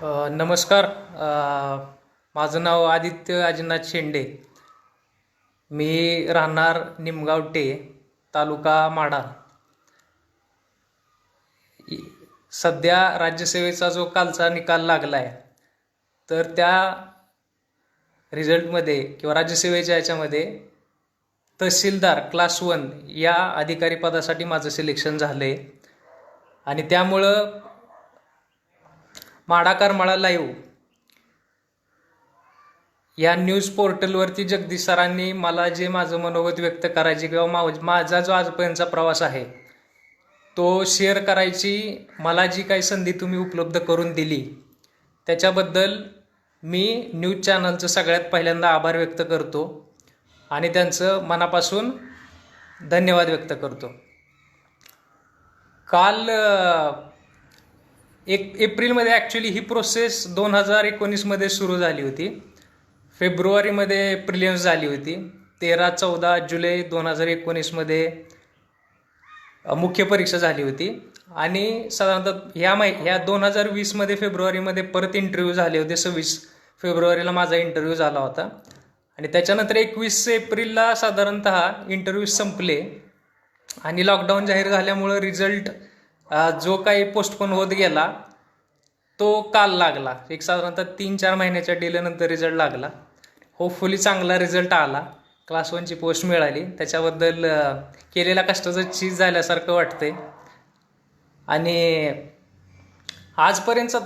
नमस्कार. माझं नाव आदित्य अजिनाथ शेंडे. मी राहणार निमगावटे, तालुका माढा. सध्या राज्यसेवेचा जो कालचा निकाल लागला आहे, तर त्या रिझल्टमध्ये किंवा राज्यसेवेच्या याच्यामध्ये तहसीलदार क्लास 1 या अधिकारी पदासाठी माझं सिलेक्शन झालं आहे. आणि त्यामुळं माढा करमाळा लाईव्ह या न्यूज पोर्टलवरती जगदीश सरांनी मला जे माझं मनोगत व्यक्त करायचे किंवा माझा जो आजपर्यंतचा प्रवास आहे तो शेअर करायची मला जी काही संधी तुम्ही उपलब्ध करून दिली, त्याच्याबद्दल मी न्यूज चॅनलचं सगळ्यात पहिल्यांदा आभार व्यक्त करतो आणि त्यांचं मनापासून धन्यवाद व्यक्त करतो. काल एप्रिलमध्ये ॲक्च्युली ही प्रोसेस 2019मध्ये सुरू झाली होती. फेब्रुवारीमध्ये प्रिलिम्स झाली होती. 13-14 जुलै 2019मध्ये मुख्य परीक्षा झाली होती. आणि साधारणतः ह्या 2020मध्ये फेब्रुवारीमध्ये परत इंटरव्ह्यू झाले होते. 26 फेब्रुवारीला माझा इंटरव्ह्यू झाला होता. आणि त्याच्यानंतर 21 एप्रिलला साधारणतः इंटरव्ह्यू संपले आणि लॉकडाऊन जाहीर झाल्यामुळं रिझल्ट जो काही पोस्टपोन होत गेला तो काल लागला. एक साधारणतः 3-4 महिन्याच्या डिलेनंतर रिझल्ट लागला. होपफुली चांगला रिझल्ट आला. क्लास 1ची पोस्ट मिळाली. त्याच्याबद्दल केलेल्या कष्टाचं चीज झाल्यासारखं वाटतंय. आणि आजपर्यंतचा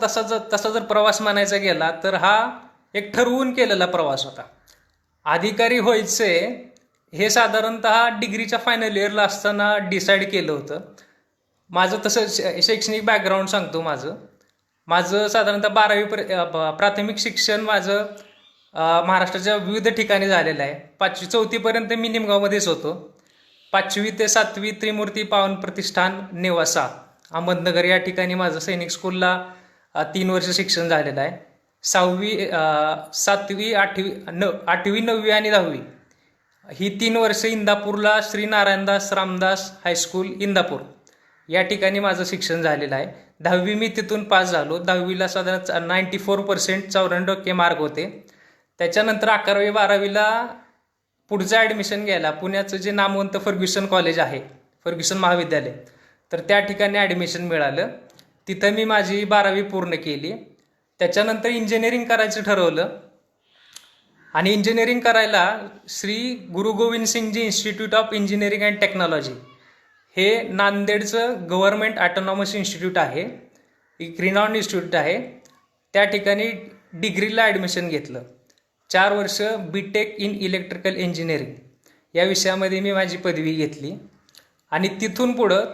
तसा जर प्रवास म्हणायचा गेला तर हा एक ठरवून केलेला प्रवास होता. अधिकारी व्हायचे हे साधारणतः डिग्रीच्या फायनल इयरला असताना डिसाईड केलं होतं. माझं तसं शैक्षणिक बॅकग्राऊंड सांगतो. माझं साधारणतः 12वी प्राथमिक शिक्षण माझं महाराष्ट्राच्या विविध ठिकाणी झालेलं आहे. 5वी-4थीपर्यंत मी निमगावमध्येच होतो. 5वी ते 7वी त्रिमूर्ती पावन प्रतिष्ठान नेवासा अहमदनगर या ठिकाणी माझं सैनिक स्कूलला 3 वर्ष शिक्षण झालेलं आहे. 6वी 7वी 8वी 9वी आणि 10वी ही 3 वर्ष इंदापूरला श्री नारायणदास रामदास हायस्कूल इंदापूर या ठिकाणी माझं शिक्षण झालेलं आहे. 10वी मी तिथून पास झालो. 10वीला साधारण 94% 94% मार्क होते. त्याच्यानंतर 11वी-12वीला पुढचं ॲडमिशन घ्यायला पुण्याचं जे नामवंत फर्ग्युसन कॉलेज आहे, फर्ग्युसन महाविद्यालय, तर त्या ठिकाणी ॲडमिशन मिळालं. तिथं मी माझी 12वी पूर्ण केली. त्याच्यानंतर इंजिनिअरिंग करायचं ठरवलं आणि इंजिनिअरिंग करायला Shri Guru Gobind Singhji institute of engineering and technology हे नांदेडचं गव्हर्नमेंट ऑटोनॉमस इन्स्टिट्यूट आहे, एक रिनाउंड इन्स्टिट्यूट आहे. त्या ठिकाणी डिग्रीला ॲडमिशन घेतलं. 4 वर्ष BTech इन इलेक्ट्रिकल इंजिनिअरिंग या विषयामध्ये मी माझी पदवी घेतली. आणि तिथून पुढं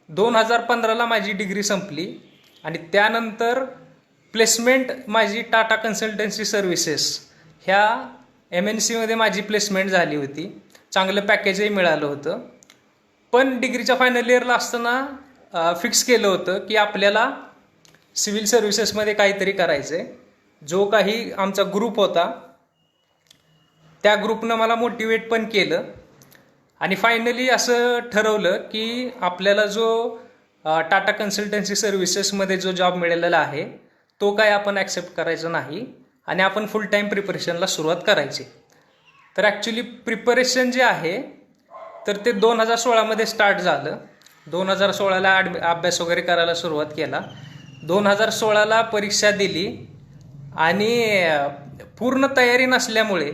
2015ला माझी डिग्री संपली. आणि त्यानंतर प्लेसमेंट माझी टाटा कन्सल्टन्सी सर्व्हिसेस ह्या MNCमध्ये माझी प्लेसमेंट झाली होती. चांगलं पॅकेजही मिळालं होतं. पण डिग्रीच्या फायनल इयरला असताना फिक्स केलं होतं की आपल्याला सिव्हिल सर्व्हिसेसमध्ये काहीतरी करायचं आहे. जो काही आमचा ग्रुप होता त्या ग्रुपनं मला मोटिवेट पण केलं. आणि फायनली असं ठरवलं की आपल्याला जो टाटा कन्सल्टन्सी सर्व्हिसेसमध्ये जो जॉब मिळालेला आहे तो काय आपण ॲक्सेप्ट करायचा नाही आणि आपण फुल टाईम प्रिपरेशनला सुरुवात करायची. तर ॲक्च्युली प्रिपरेशन जे आहे तर ते 2016मध्ये स्टार्ट झालं. 2016ला अभ्यास वगैरे करायला सुरुवात केला. 2016ला परीक्षा दिली आणि पूर्ण तयारी नसल्यामुळे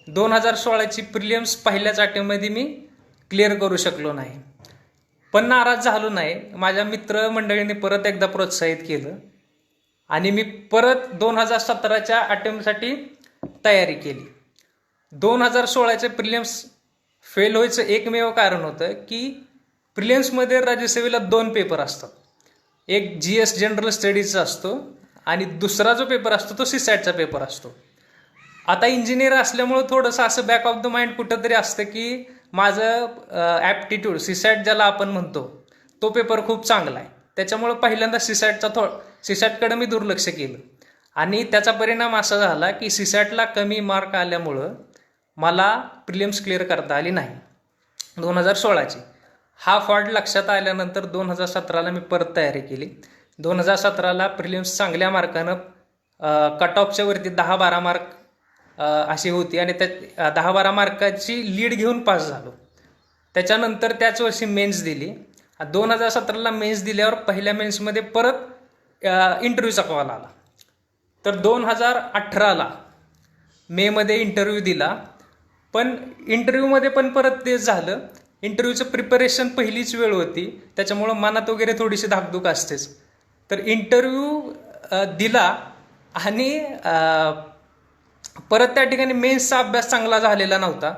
2016ची प्रिलिम्स पहिल्याच अटेम्प्टमध्ये मी क्लिअर करू शकलो नाही. पण नाराज झालो नाही. माझ्या मित्रमंडळींनी परत एकदा प्रोत्साहित केलं आणि मी परत 2017च्या अटेम्प्टसाठी तयारी केली. 2016चे प्रिलिम्स फेल व्हायचं एकमेव कारण होतं की प्रिलिम्समध्ये राज्यसेवेला 2 पेपर असतात. एक GS जनरल स्टडीजचा असतो आणि दुसरा जो पेपर असतो तो CSATचा पेपर असतो. आता इंजिनियर असल्यामुळं थोडंसं असं बॅक ऑफ द माइंड कुठंतरी असतं की माझं ॲप्टिट्यूड CSAT ज्याला आपण म्हणतो तो पेपर खूप चांगला आहे. त्याच्यामुळं पहिल्यांदा CSATकडे मी दुर्लक्ष केलं आणि त्याचा परिणाम असा झाला की CSATला कमी मार्क आल्यामुळं मला प्रिलिम्स क्लिअर करता आली नाही 2016ची. हा फॉल्ट लक्षात आल्यानंतर 2017ला मी परत तयारी केली. 2017ला प्रिलिम्स चांगल्या मार्कानं कट ऑफच्या वरती 10-12 मार्क अशी होती आणि त्या 10-12 मार्काची लीड घेऊन पास झालो. त्याच्यानंतर त्याच वर्षी मेन्स दिली. 2017ला मेन्स दिल्यावर पहिल्या मेन्समध्ये परत इंटरव्ह्यूचा कॉल आला. तर 2018ला मेमध्ये इंटरव्ह्यू दिला. पण इंटरव्ह्यूमध्ये पण परत तेच झालं. इंटरव्ह्यूचं प्रिपरेशन पहिलीच वेळ होती, त्याच्यामुळं मनात वगैरे थोडीशी धाकधूक असतेच. तर इंटरव्ह्यू दिला आणि परत त्या ठिकाणी मेन्सचा अभ्यास चांगला झालेला नव्हता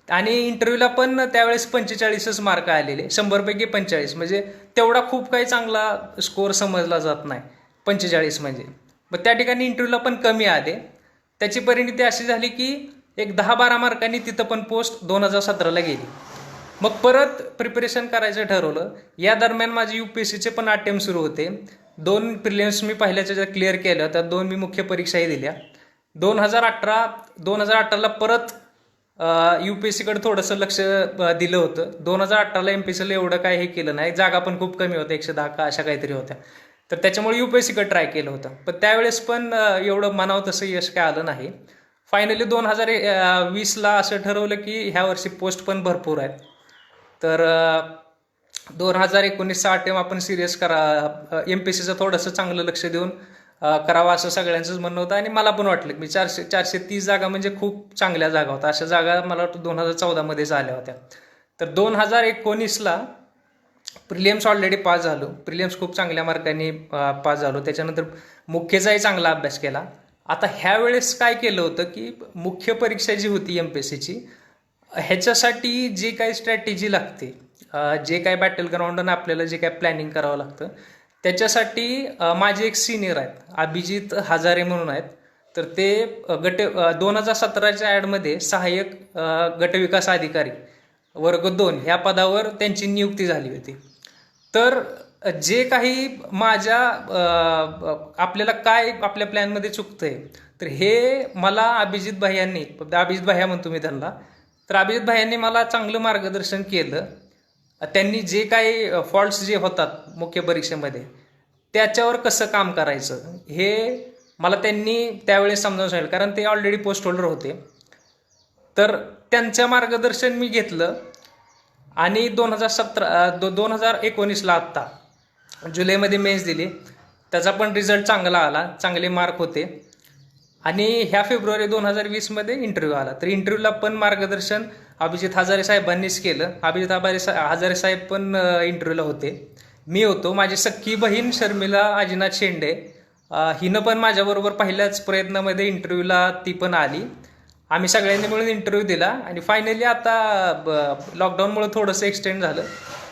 आणि इंटरव्ह्यूला पण त्यावेळेस 45च मार्क आलेले, 100पैकी 45. म्हणजे तेवढा खूप काही चांगला स्कोअर समजला जात नाही 45 म्हणजे. मग त्या ठिकाणी इंटरव्ह्यूला पण कमी आले. त्याची परिणिती अशी झाली की एक 10-12 मार्कांनी तिथं पण पोस्ट 2017ला गेली. मग परत प्रिपरेशन करायचं ठरवलं. या दरम्यान माझे UPSCचे पण अटेम्प्ट सुरू होते. 2 प्रिलिम्स मी पहिल्याच्या क्लिअर केल्या, त्या 2 मी मुख्य परीक्षाही दिल्या. 2018ला परत UPSCकडे थोडंसं लक्ष दिलं होतं. 2018ला MPSCला एवढं काय हे केलं नाही, जागा पण खूप कमी होत्या, 110 का अशा काहीतरी होत्या. तर त्याच्यामुळे UPSCकडे ट्राय केलं होतं. पण त्यावेळेस पण एवढं म्हणावं तसं यश काय आलं नाही. फायनली 2020ला असं ठरवलं की ह्या वर्षी पोस्ट पण भरपूर आहेत. तर 2019चा अटेम्प्ट आपण सिरियस MPSCचं थोडंसं चांगलं लक्ष देऊन करावा असं सगळ्यांचंच म्हणणं होतं आणि मला पण वाटलं की 430 जागा म्हणजे खूप चांगल्या जागा होत्या. अशा जागा मला वाटतं 2014मध्येच आल्या होत्या. तर 2019ला प्रिलिम्स ऑलरेडी पास झालो. प्रिलिम्स खूप चांगल्या मार्कांनी पास झालो. त्याच्यानंतर मुख्यचाही चांगला अभ्यास केला. आता ह्या वेळेस काय केलं होतं की मुख्य परीक्षा जी होती MPSCची, ह्याच्यासाठी जी काही स्ट्रॅटेजी लागते, जे काय बॅटल ग्राउंडनं आपल्याला जे काय प्लॅनिंग करावं लागतं, त्याच्यासाठी माझे एक सिनियर आहेत, अभिजित हजारे म्हणून आहेत. तर ते 2017च्या ॲडमध्ये सहाय्यक गटविकास अधिकारी वर्ग 2 ह्या पदावर त्यांची नियुक्ती झाली होती. तर जे काही माझ्या आपल्याला काय आपल्या प्लॅनमध्ये चुकतंय, तर हे मला अभिजित भाईयांनी, अभिजित भाई म्हणतो मी त्यांना, तर अभिजित भाईयांनी मला चांगलं मार्गदर्शन केलं. त्यांनी जे काही फॉल्ट्स जे होतात मुख्य परीक्षेमध्ये त्याच्यावर कसं काम करायचं हे मला त्यांनी त्यावेळेस समजावून सांगितलं, कारण ते ऑलरेडी पोस्ट होल्डर होते. तर त्यांचं मार्गदर्शन मी घेतलं आणि 2019ला आत्ता जुलैमध्ये मेन्स दिली. त्याचा पण रिझल्ट चांगला आला, चांगले मार्क होते. आणि ह्या फेब्रुवारी 2020मध्ये इंटरव्ह्यू आला. तर इंटरव्ह्यूला पण मार्गदर्शन अभिजित हजारे साहेबांनीच केलं. अभिजित हजारे साहेब पण इंटरव्ह्यूला होते, मी होतो. माझी सख्खी बहीण शर्मिला आजीनाथ शेंडे, हिनं पण माझ्याबरोबर पहिल्याच प्रयत्नामध्ये इंटरव्ह्यूला ती पण आली. आम्ही सगळ्यांनी मिळून इंटरव्ह्यू दिला आणि फायनली आता लॉकडाऊनमुळे थोडंसं एक्सटेंड झालं,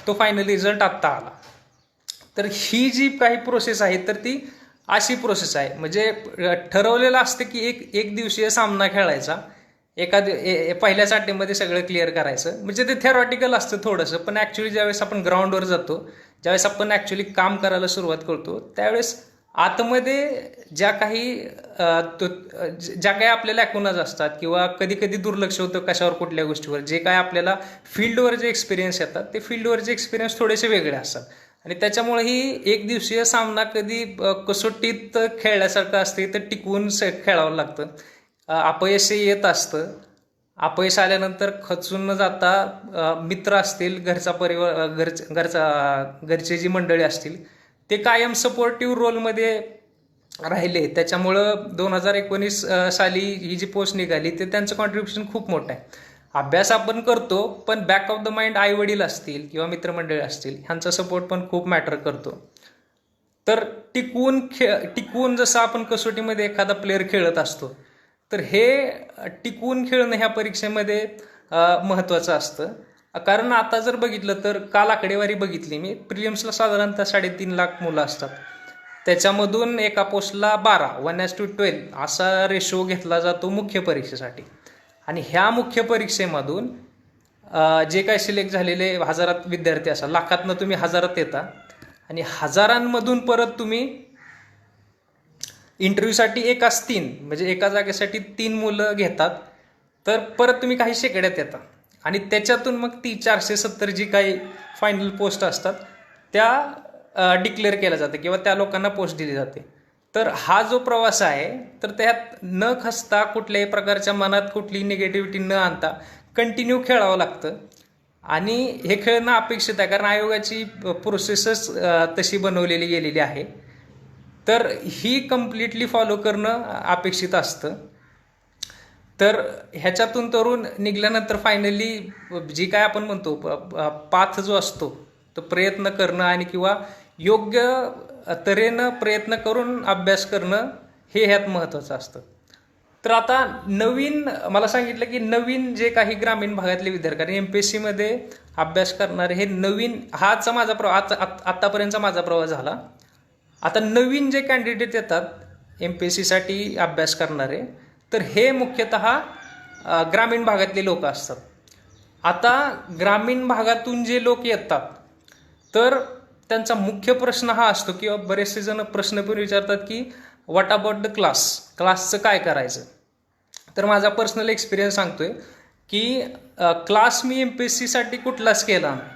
तो फायनली रिझल्ट आत्ता आला. तर ही जी काही प्रोसेस आहे तर ती अशी प्रोसेस आहे, म्हणजे ठरवलेलं असतं की एक दिवसीय सामना खेळायचा, पहिल्याच अटेम्प्टमध्ये सगळं क्लिअर करायचं. म्हणजे ते थेरॉटिकल असतं थोडंसं, पण ॲक्च्युली ज्यावेळेस आपण ग्राउंडवर जातो, ज्यावेळेस आपण ॲक्च्युली काम करायला सुरुवात करतो, त्यावेळेस आतमध्ये ज्या काही आपल्याला ॲक्युनाज असतात किंवा कधी कधी दुर्लक्ष होतं कशावर कुठल्या गोष्टीवर, जे काय आपल्याला फील्डवर जे एक्सपिरियन्स येतात ते फील्डवरचे एक्सपिरियन्स थोडेसे वेगळे असतात. आणि त्याच्यामुळे ही एक दिवसीय सामना कधी कसोटीत खेळल्यासारखं असते, तर टिकवून खेळावं लागतं. अपयश येत असतं. अपयश आल्यानंतर खचून न जाता मित्र असतील, घरचा परिवार, घरचे जी मंडळी असतील ते कायम सपोर्टिव्ह रोलमध्ये राहिले. त्याच्यामुळं 2019 साली ही जी पोस्ट निघाली ते त्यांचं कॉन्ट्रीब्युशन खूप मोठं आहे. अभ्यास आपण करतो, पण back of the mind I वडील असतील किंवा मित्रमंडळी असतील, ह्यांचा सपोर्ट पण खूप मॅटर करतो. तर टिकवून जसं आपण कसोटीमध्ये एखादा प्लेअर खेळत असतो, तर हे टिकवून खेळणं ह्या परीक्षेमध्ये महत्त्वाचं असतं. कारण आता जर बघितलं तर काल आकडेवारी बघितली मी, प्रिलिम्सला साधारणतः 3.5 लाख मुलं असतात. त्याच्यामधून एका पोस्टला 1:12 असा रेशो घेतला जातो मुख्य परीक्षेसाठी. आणि ह्या मुख्य परीक्षेमधून जे काय सिलेक्ट झालेले हजारात विद्यार्थी असतात, लाखातनं तुम्ही हजारात येता आणि हजारांमधून परत तुम्ही इंटरव्ह्यूसाठी 1:3 म्हणजे एका जागेसाठी 3 मुलं घेतात. तर परत तुम्ही काही शेकड्यात येता आणि त्याच्यातून मग ती 470 जी काही फायनल पोस्ट असतात त्या डिक्लेअर केलं जातं किंवा त्या लोकांना पोस्ट दिली जाते. तर हा जो प्रवास आहे तर त्यात न खचता कुठल्याही प्रकारच्या मनात कुठलीही निगेटिव्हिटी न आणता कंटिन्यू खेळावं लागतं. आणि हे खेळणं अपेक्षित आहे, कारण आयोगाची प्रोसेसच तशी बनवलेली गेलेली आहे. तर ही कम्प्लिटली फॉलो करणं अपेक्षित असतं. तर ह्याच्यातून तरुण निघाल्यानंतर फायनली जी काय आपण म्हणतो पाथ जो असतो तो प्रयत्न करणं आणि किंवा योग्य तऱ्हेनं प्रयत्न करून अभ्यास करणं हे ह्यात महत्त्वाचं असतं. तर आता नवीन मला सांगितलं की नवीन जे काही ग्रामीण भागातले विद्यार्थी MPSC मध्ये अभ्यास करणारे हे नवीन, हाचा माझा आत्तापर्यंतचा माझा प्रवास झाला. आता नवीन जे कॅन्डिडेट येतात MPSC साठी अभ्यास करणारे, तर हे मुख्यतः ग्रामीण भागातले लोक असतात. आता ग्रामीण भागातून जे लोक येतात तर त्यांचा मुख्य प्रश्न हा असतो, किंवा बरेचसे जण प्रश्न पण विचारतात की व्हॉट अबाउट द क्लासचं काय करायचं. तर माझा पर्सनल एक्सपिरियन्स सांगतोय की क्लास मी MPSC साठी कुठलाच केला नाही.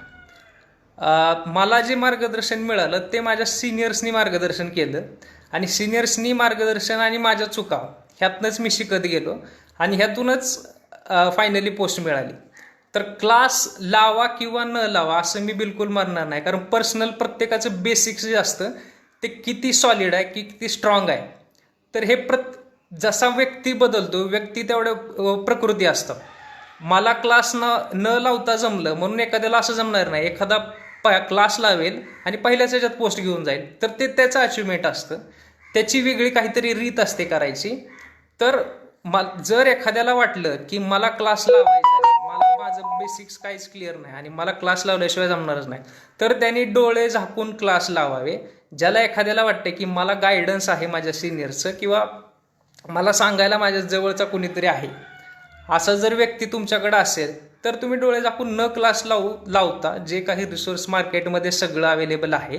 मला जे मार्गदर्शन मिळालं ते माझ्या सिनियर्सनी मार्गदर्शन केलं, आणि सिनियर्सनी मार्गदर्शन आणि माझ्या चुका ह्यातनंच मी शिकत गेलो, आणि ह्यातूनच फायनली पोस्ट मिळाली. तर क्लास लावा किंवा न लावा असं मी बिलकुल म्हणणार नाही, कारण पर्सनल प्रत्येकाचं बेसिक्स जे असतं ते किती सॉलिड आहे, किती स्ट्रॉंग आहे. तर हे जसा व्यक्ती बदलतो, व्यक्ती तेवढं प्रकृती असतं. मला क्लास न लावता जमलं म्हणून एखाद्याला असं जमणार नाही. एखादा क्लास लावेल आणि पहिल्याच ह्याच्यात पोस्ट घेऊन जाईल, तर ते त्याचं अचिव्हमेंट असतं, त्याची वेगळी काहीतरी रीत असते करायची. तर जर एखाद्याला वाटलं की मला क्लास लावायचा आहे, मला माझं बेसिक्स काहीच क्लिअर नाही आणि मला क्लास लावल्याशिवाय जमणारच नाही, तर त्यांनी डोळे झाकून क्लास लावावे. ज्याला एखाद्याला वाटते की मला गायडन्स आहे माझ्या सिनियरचं, किंवा मला सांगायला माझ्या जवळचा कोणीतरी आहे, असा जर व्यक्ती तुमच्याकडे असेल तर तुम्ही डोळे झाकून न क्लास लावता जे काही रिसोर्स मार्केटमध्ये सगळं अवेलेबल आहे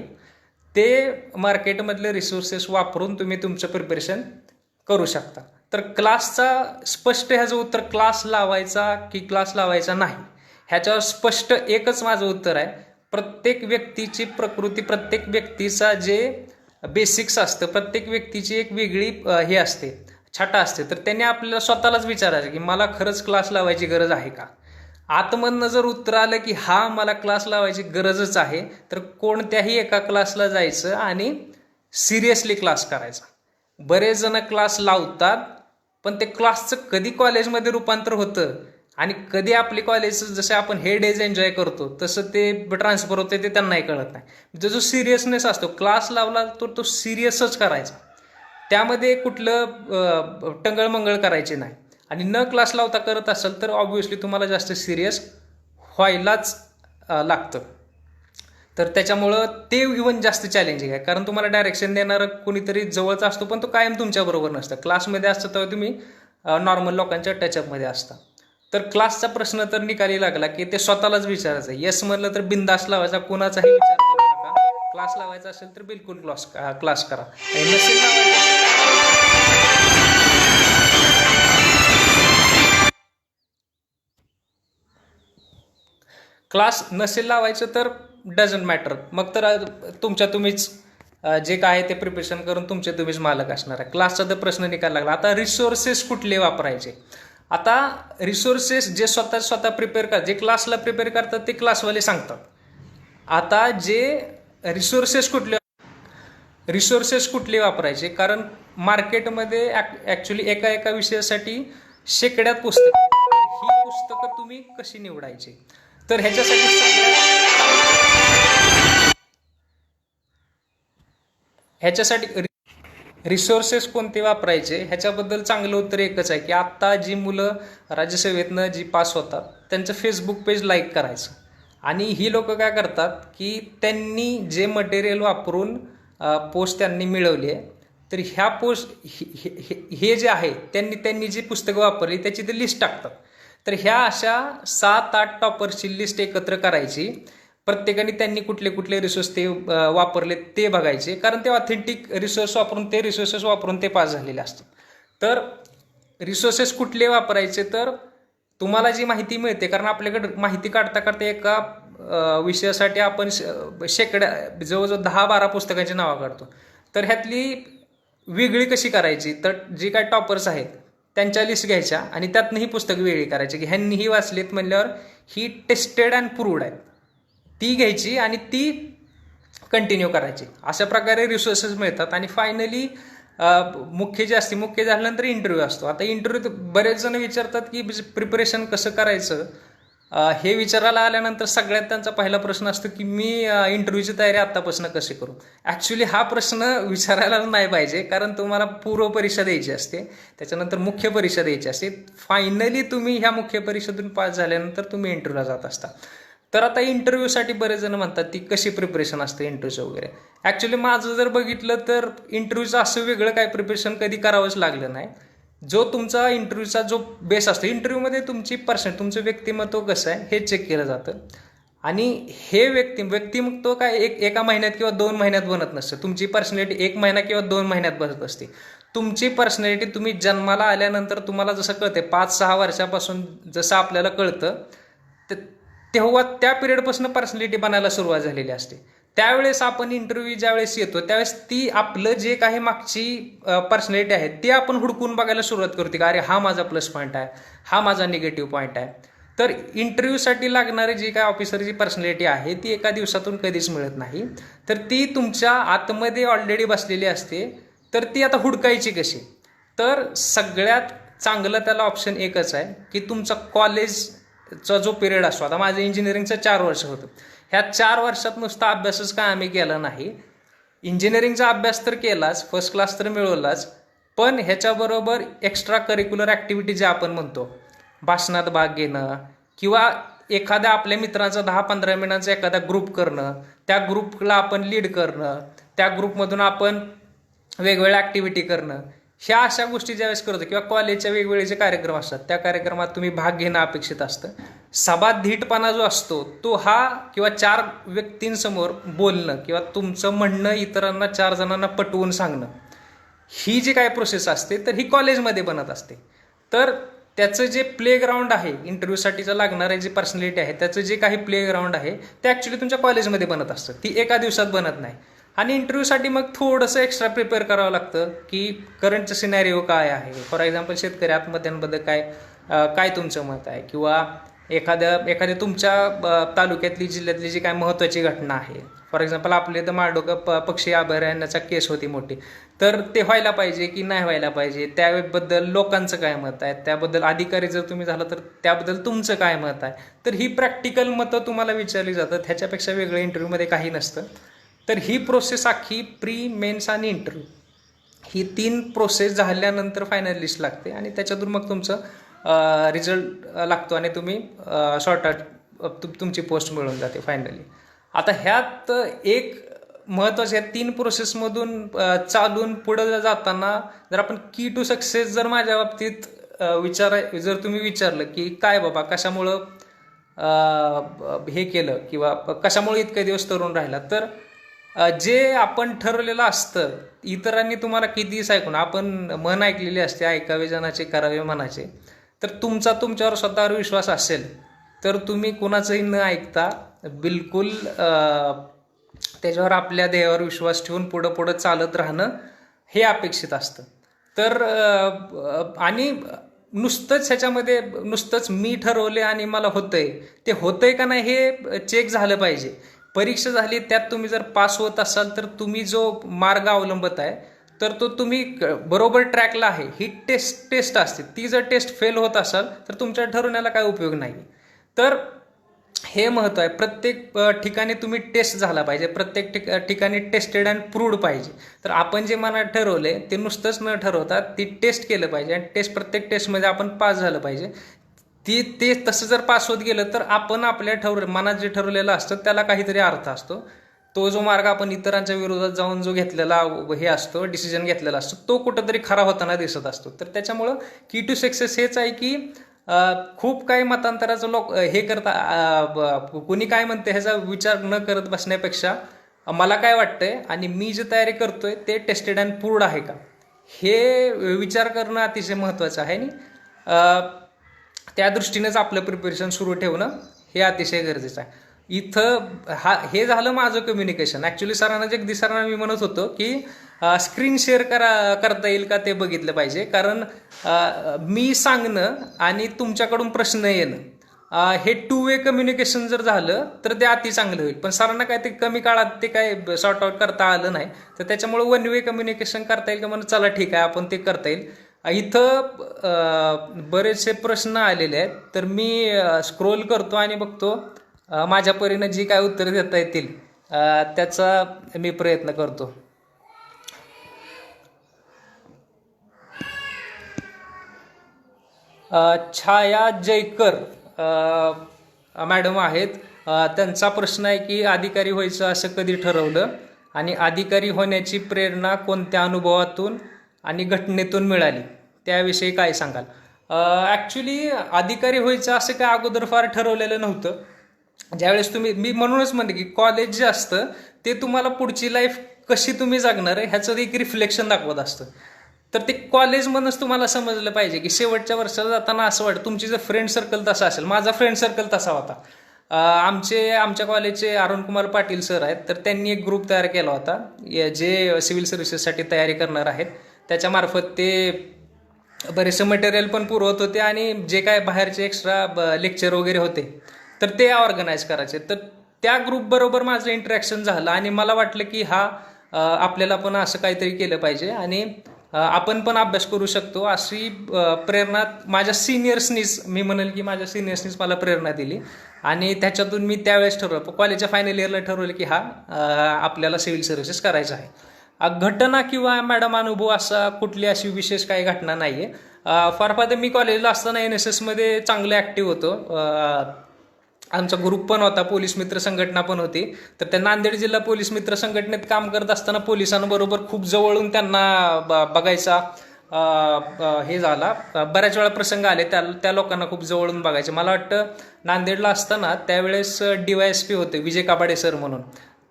ते मार्केटमधले रिसोर्सेस वापरून तुम्ही तुमचं प्रिपरेशन करू शकता. तर क्लासचा स्पष्ट ह्याचं उत्तर क्लास लावायचा की क्लास लावायचा नाही, ह्याच्यावर स्पष्ट एकच माझं उत्तर आहे. प्रत्येक व्यक्तीची प्रकृती, प्रत्येक व्यक्तीचा जे बेसिक्स असतं, प्रत्येक व्यक्तीची एक वेगळी हे असते, छटा असते. तर त्यांनी आपल्याला स्वतःलाच विचारायचं की मला खरंच क्लास लावायची गरज आहे का. आतमधनं जर उत्तर आलं की हा मला क्लास लावायची गरजच आहे, तर कोणत्याही एका क्लासला जायचं आणि सिरियसली क्लास करायचा. बरेच जण क्लास लावतात, पण ते क्लासचं कधी कॉलेजमध्ये रूपांतर होतं आणि कधी आपली कॉलेज जसे आपण हे डेज एन्जॉय करतो तसं ते ट्रान्सफर होते ते त्यांनाही कळत नाही. जो सिरियसनेस असतो, क्लास लावला तर तो सिरियसच करायचा, त्यामध्ये कुठलं टंगळमंगळ करायचे नाही. आणि न क्लास लावता करत असेल तर ऑब्व्हियसली तुम्हाला जास्त सिरियस व्हायलाच लागतं. तर त्याच्यामुळं ते इव्हन जास्त चॅलेंजिंग आहे, कारण तुम्हाला डायरेक्शन देणारं कोणीतरी जवळचा असतो, पण तो कायम तुमच्याबरोबर नसतं. क्लासमध्ये असतं तेव्हा तुम्ही नॉर्मल लोकांच्या टचअपमध्ये असता. तर क्लासचा प्रश्न तर निकाली लागला की ते स्वतःलाच विचारायचं. येस म्हणलं तर बिंदास लावायचा, कोणाचाही विचार करू नका. क्लास लावायचा असेल तर बिलकुल क्लास करा. नसेल क्लास नसेल लावायचं तर डझंट मॅटर, मग तर तुम्हीच जे काय ते प्रिपरेशन करून तुम्हीच मालक असणार आहे. क्लासचा तर प्रश्न निकाल लागला. आता रिसोर्सेस कुठले वापरायचे. आता रिसोर्सेस जे स्वतः प्रिपेअर करतात, जे क्लासला प्रिपेअर करतात ते क्लासवाले सांगतात. आता जे रिसोर्सेस कुठले वापरायचे, कारण मार्केटमध्ये ॲक्च्युली एका विषयासाठी शेकड्यात पुस्तकं आहेत. ही पुस्तकं तुम्ही कशी निवडायची, तर ह्याच्यासाठी रिसोर्सेस कोणते वापरायचे ह्याच्याबद्दल चांगलं उत्तर एकच आहे की आत्ता जी मुलं राज्यसेवेतनं जी पास होतात त्यांचं फेसबुक पेज लाईक करायचं. आणि ही लोक काय करतात की त्यांनी जे मटेरियल वापरून पोस्ट त्यांनी मिळवली आहे, तर ह्या पोस्ट हे जे आहे त्यांनी जी पुस्तकं वापरली त्याची ते लिस्ट टाकतात. तर ह्या अशा 7-8 टॉपरची लिस्ट एकत्र करायची. प्रत्येकाने त्यांनी कुठले रिसोर्स ते वापरले ते बघायचे, कारण ते ऑथेंटिक रिसोर्सेस वापरून ते पास झालेले असतात. तर रिसोर्सेस कुठले वापरायचे, तर तुम्हाला जी माहिती मिळते, कारण आपल्याकडे माहिती काढता एका विषयासाठी आपण शेकड्या जवळजवळ 10-12 पुस्तकांची नावं काढतो. तर ह्यातली वेगळी कशी करायची, तर जे काय टॉपर्स आहेत त्यांच्या लिस्ट घ्यायच्या आणि त्यातनं ही पुस्तकं वेगळी करायची की ह्यांनीही वाचलीत म्हणल्यावर ही टेस्टेड अँड प्रूव्ड आहेत, ती घ्यायची आणि ती कंटिन्यू करायची. अशा प्रकारे रिसोर्सेस मिळतात. आणि फायनली मुख्य जे असते, मुख्य झाल्यानंतर इंटरव्ह्यू असतो. आता इंटरव्ह्यू बरेच जण विचारतात की प्रिपरेशन कसं करायचं. हे विचारायला आल्यानंतर सगळ्यात त्यांचा पहिला प्रश्न असतो की मी इंटरव्ह्यूची तयारी आत्तापासून कशी करू. ॲक्च्युली हा प्रश्न विचारायला नाही पाहिजे, कारण तुम्हाला पूर्व परीक्षा द्यायची असते, त्याच्यानंतर मुख्य परीक्षा द्यायची असते. फायनली तुम्ही ह्या मुख्य परीक्षेतून पास झाल्यानंतर तुम्ही इंटरव्ह्यूला जात असता. तर आता इंटरव्ह्यूसाठी बरेच जण म्हणतात ती कशी प्रिपरेशन असते इंटरव्ह्यूचं वगैरे. ॲक्च्युली माझं जर बघितलं तर इंटरव्ह्यूचं असं वेगळं काय प्रिपरेशन कधी करावंच लागलं नाही. जो तुमचा इंटरव्ह्यूचा जो बेस असतो, इंटरव्ह्यूमध्ये तुमची तुमचं व्यक्तिमत्व कसं आहे हे चेक केलं जातं. आणि हे व्यक्तिमत्व काय एका महिन्यात किंवा 2 महिन्यात बनत नसतं. तुमची पर्सनॅलिटी 1 महिना किंवा 2 महिन्यात बनत असते. तुमची पर्सनॅलिटी तुम्ही जन्माला आल्यानंतर तुम्हाला जसं कळते, 5-6 वर्षापासून जसं आपल्याला कळतं तेव्हा त्या पिरियडपासून पर्सनॅलिटी बनायला सुरुवात झालेली असते. त्यावेळेस आपण इंटरव्ह्यू ज्यावेळेस येतो त्यावेळेस ती आपलं जे काही मागची पर्सनॅलिटी आहे ती आपण हुडकून बघायला सुरुवात करते का अरे हा माझा प्लस पॉईंट आहे, हा माझा निगेटिव्ह पॉईंट आहे. तर इंटरव्ह्यूसाठी लागणारी जी काय ऑफिसरची पर्सनॅलिटी आहे ती एका दिवसातून कधीच मिळत नाही. तर ती तुमच्या आतमध्ये ऑलरेडी बसलेली असते. तर ती आता हुडकायची कशी, तर सगळ्यात चांगलं त्याला ऑप्शन एकच आहे की तुमचा कॉलेजचा जो पिरियड असतो. आता माझं इंजिनिअरिंगचं 4 वर्ष होतं. ह्या 4 वर्षात नुसता अभ्यासच काय आम्ही केला नाही. इंजिनिअरिंगचा अभ्यास तर केलाच, फर्स्ट क्लास तर मिळवलाच, पण ह्याच्याबरोबर एक्स्ट्रा करिक्युलर ॲक्टिव्हिटी जे आपण म्हणतो, भाषणात भाग घेणं किंवा एखाद्या आपल्या मित्रांचा 10-15 मिनिटांचा एखादा ग्रुप करणं, त्या ग्रुपला आपण लीड करणं, त्या ग्रुपमधून आपण वेगवेगळ्या ॲक्टिव्हिटी करणं, ह्या अशा गोष्टी ज्यावेळेस करतो किंवा कॉलेजच्या वेगवेगळे जे कार्यक्रम असतात त्या कार्यक्रमात तुम्ही भाग घेणं अपेक्षित असतं. सभाधीटपणा जो असतो तो हा किंवा 4 व्यक्तींसमोर बोलणं किंवा तुमचं म्हणणं इतरांना 4 जणांना पटवून सांगणं, ही जी काय प्रोसेस असते तर ही कॉलेजमध्ये बनत असते. तर त्याचं जे प्लेग्राऊंड आहे, इंटरव्ह्यूसाठीचं लागणारे जे पर्सनॅलिटी आहे त्याचं जे काही प्लेग्राऊंड आहे ते ॲक्च्युली तुमच्या कॉलेजमध्ये बनत असतं, ती एका दिवसात बनत नाही. आणि इंटरव्ह्यूसाठी मग थोडंसं एक्स्ट्रा प्रिपेअर करावं लागतं की करंटचं सिनॅरिओ काय आहे. फॉर एक्झाम्पल शेतकरी आत्महत्यांबद्दल काय तुमचं मत आहे, किंवा एखाद्या तुमच्या तालुक्यातली जिल्ह्यातली जी काय महत्त्वाची घटना आहे. फॉर एक्झाम्पल आपले तर माळढोका पक्षी अभयारण्याचा केस होती मोठी, तर ते व्हायला पाहिजे की नाही व्हायला पाहिजे, त्याबद्दल लोकांचं काय मत आहे, त्याबद्दल अधिकारी जर तुम्ही झाला तर त्याबद्दल तुमचं काय मत आहे. तर ही प्रॅक्टिकल मतं तुम्हाला विचारली जातात. ह्याच्यापेक्षा वेगळं इंटरव्ह्यूमध्ये काही नसतं. तर ही प्रोसेस अख्खी प्री, मेन्स आणि इंटरव्ह्यू, ही 3 प्रोसेस झाल्यानंतर फायनल लिस्ट लागते आणि त्याच्यातून मग तुमचं रिझल्ट लागतो आणि तुम्ही तुमची पोस्ट मिळून जाते फायनली. आता ह्यात एक महत्त्वाचं, ह्या 3 प्रोसेसमधून चालून पुढं जाताना जर आपण की टू सक्सेस जर माझ्या बाबतीत जर तुम्ही विचारलं की काय बाबा कशामुळं हे केलं किंवा कशामुळे इतके दिवस तरुण राहिला, तर जे आपण ठरवलेलं असतं, इतरांनी तुम्हाला किती ऐकून, आपण मन ऐकलेली असते, ऐकावे जनाचे करावे मनाचे. तर तुमच्यावर स्वतःवर विश्वास असेल तर तुम्ही कुणाचंही न ऐकता बिलकुल त्याच्यावर आपल्या देहावर विश्वास ठेवून पुढं चालत राहणं हे अपेक्षित असतं. तर आणि नुसतंच मी ठरवले आणि मला होतंय, ते होतंय का नाही हे चेक झालं पाहिजे. परीक्षा झाली, त्यात तुम्ही जर पास होत असाल तर तुम्ही जो मार्ग अवलंबत आहे तर तो तुम्ही बरोबर ट्रॅकला आहे, ही टेस्ट असते. ती जर टेस्ट फेल होत असाल तर तुमच्या ठरवण्याला काय उपयोग नाही. तर हे महत्त्व आहे. प्रत्येक ठिकाणी तुम्ही टेस्ट झाला पाहिजे, प्रत्येक ठिकाणी टेस्टेड अँड प्रूव्ड पाहिजे. तर आपण जे मनात ठरवले ते नुसतंच न ठरवता ती टेस्ट केलं पाहिजे आणि प्रत्येक टेस्टमध्ये आपण पास झालं पाहिजे. ते तसं जर पास होत गेलं तर आपण आपल्या मनात जे ठरवलेलं असतं त्याला काहीतरी अर्थ असतो. तो जो मार्ग आपण इतरांच्या विरोधात जाऊन जो घेतलेला हे असतो, डिसिजन घेतलेला असतो, तो कुठंतरी खरा होताना दिसत असतो. तर त्याच्यामुळं की टू सक्सेस हेच आहे की खूप काही मतांतराचं लोक हे करता, कुणी काय म्हणते ह्याचा विचार न करत बसण्यापेक्षा मला काय वाटतंय आणि मी जे तयारी करतोय ते टेस्टेड अँड प्रूव्ड आहे का हे विचार करणं अतिशय महत्त्वाचं आहे. आणि त्या दृष्टीनेच आपलं प्रिपरेशन सुरू ठेवणं हे अतिशय गरजेचं आहे. इथं हे झालं माझं कम्युनिकेशन. ॲक्च्युली सरांना जगदीश सरांना मी म्हणत होतो की स्क्रीन शेअर करता येईल का ते बघितलं पाहिजे, कारण मी सांगणं आणि तुमच्याकडून प्रश्न येणं हे 2 वे कम्युनिकेशन जर झालं तर ते अति चांगलं होईल. पण सरांना काय ते कमी काळात ते काय सॉर्ट आउट करता आलं नाही, तर त्याच्यामुळे 1 वे कम्युनिकेशन करता येईल का म्हणून चला ठीक आहे आपण ते करता येईल. इथं बरेचसे प्रश्न आलेले आहेत, तर मी स्क्रोल करतो आणि बघतो माझ्या परीनं जी काय उत्तरं देता येतील त्याचा मी प्रयत्न करतो. छाया जयकर मॅडम आहेत. त्यांचा प्रश्न आहे की अधिकारी व्हायचं असं कधी ठरवलं आणि अधिकारी होण्याची प्रेरणा कोणत्या अनुभवातून आणि घटनेतून मिळाली, त्याविषयी काय सांगाल? ॲक्च्युली अधिकारी व्हायचं असं काय अगोदर फार ठरवलेलं नव्हतं. ज्यावेळेस मी म्हणूनच म्हणते की कॉलेज जे असतं ते तुम्हाला पुढची लाईफ कशी तुम्ही जगणार आहे ह्याचं एक रिफ्लेक्शन दाखवत असतं. तर ते कॉलेजमधूनच तुम्हाला समजलं पाहिजे की शेवटच्या वर्षाला जाताना असं वाटतं तुमची जर फ्रेंड सर्कल तसा असेल, माझा फ्रेंड सर्कल तसा होता. आमच्या कॉलेजचे अरुण कुमार पाटील सर आहेत, तर त्यांनी एक ग्रुप तयार केला होता जे सिव्हिल सर्व्हिसेससाठी तयारी करणार आहेत. त्याच्यामार्फत ते बरेचसे मटेरियल पण पुरवत होते आणि जे काय बाहेरचे एक्स्ट्रा लेक्चर वगैरे होते तर ते ऑर्गनाईज करायचे. तर त्या ग्रुपबरोबर माझं इंटरॅक्शन झालं आणि मला वाटलं की आपल्याला पण असं काहीतरी केलं पाहिजे आणि आपण पण अभ्यास करू शकतो अशी प्रेरणा माझ्या सिनियर्सनीच, मी म्हणेल की माझ्या सिनियर्सनीच मला प्रेरणा दिली आणि त्याच्यातून मी त्यावेळेस ठरवलं, कॉलेजच्या फायनल इयरला ठरवलं की आपल्याला सिव्हिल सर्व्हिसेस करायचं आहे. घटना किंवा मॅडम अनुभव असा कुठली अशी विशेष काही घटना नाही आहे. फार फार मी कॉलेजला असताना NSS मध्ये चांगलं ॲक्टिव्ह होतो. आमचा ग्रुप पण होता, पोलीस मित्र संघटना पण होती. तर त्या नांदेड जिल्हा पोलीस मित्र संघटनेत काम करत असताना पोलिसांबरोबर खूप जवळून त्यांना बघायचा हे झाला. बऱ्याच वेळा प्रसंग आले त्या लोकांना खूप जवळून बघायचे. मला वाटतं नांदेडला असताना त्यावेळेस DYSP होते विजय काबाडे सर म्हणून,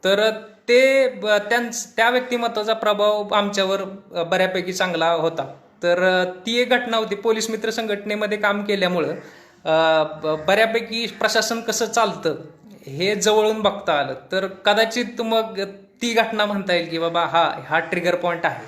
तर त्या व्यक्तिमत्वाचा प्रभाव आमच्यावर बऱ्यापैकी चांगला होता. तर ती एक घटना होती. पोलीस मित्र संघटनेमध्ये काम केल्यामुळं बऱ्यापैकी प्रशासन कसं चालतं हे जवळून बघता आलं. तर कदाचित मग ती घटना म्हणता येईल की बाबा हा ट्रिगर पॉईंट आहे.